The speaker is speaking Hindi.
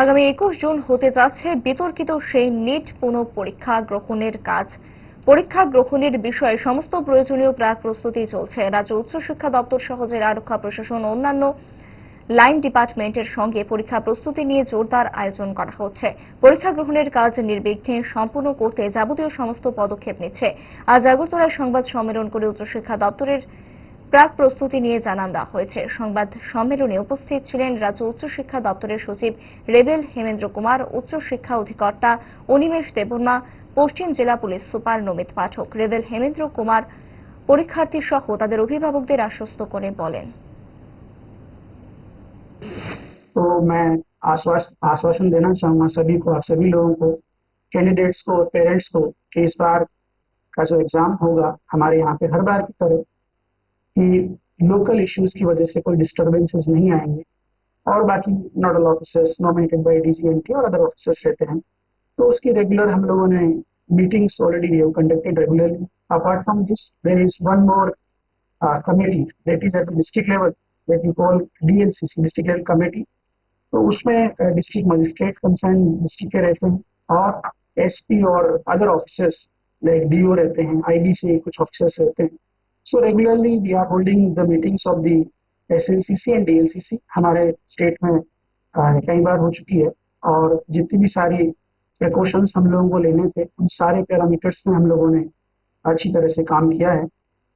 আগামী 21 জুন হতে যাচ্ছে বিতর্কিত সেই নিট পুনঃ পরীক্ষা গ্রহণের বিষয়ে সমস্ত প্রয়োজনীয় প্রাক প্রস্তুতি চলছে। রাজ্য উচ্চশিক্ষা দপ্তর সহ জেলা আরক্ষা প্রশাসন ও অন্যান্য লাইন ডিপার্টমেন্টের সঙ্গে পরীক্ষা প্রস্তুতি নিয়ে জোরদার আয়োজন করা হচ্ছে। পরীক্ষা গ্রহণের কাজ নির্বিঘ্নে সম্পূর্ণ করতে যাবতীয় সমস্ত পদক্ষেপ নিচ্ছে। আজ আগরতলায় সংবাদ সম্মেলন করে উচ্চশিক্ষা দপ্তরের প্রাক প্রস্তুতি নিয়ে জানান দেওয়া হয়েছে। সংবাদ সম্মেলনে উপস্থিত ছিলেন রাজ্য উচ্চশিক্ষা দপ্তরের সচিব রেবেল হেমেন্দ্র কুমার, উচ্চশিক্ষা অধিকর্তা অনিমেষ দেববর্মা, পশ্চিম জেলা পুলিশ সুপার নমিত পাঠক। রেবেল হেমেন্দ্র কুমার পরীক্ষার্থী সহ তাদের অভিভাবকদের আশ্বস্ত করে বলেন, तो मैं आश्वासन देना चाहूंगा सभी को, आप सभी लोगों को, कैंडिडेट्स को, पेरेंट्स को, कि इस बार का जो एग्जाम होगा हमारे यहाँ पे हर बार की तरह कि लोकल इश्यूज की वजह से कोई डिस्टरबेंसेस नहीं आएंगे। और बाकी नोडल ऑफिसर्स नॉमिनेटेड बाय डीजीएमटी और अदर ऑफिसर्स रहते हैं, तो उसकी रेगुलर हम लोगों ने meetings already we have conducted regularly. Apart from this there is one more committee that is at the district level, that we call DLCC, district level committee. तो उसमें डिस्ट्रिक्ट मजिस्ट्रेट कंसर्न डिस्ट्रिक्ट के रहते हैं और एसपी और अदर ऑफिसर्स लाइक डीओ रहते हैं, आईबी से कुछ ऑफिसर्स रहते हैं। So regularly we are holding the meetings of the SLCC and DLCC. हमारे स्टेट में कई बार हो चुकी है और जितनी भी सारी प्रिकॉशंस हम लोगों को लेने थे उन सारे पैरामीटर्स में हम लोगों ने अच्छी तरह से काम किया है।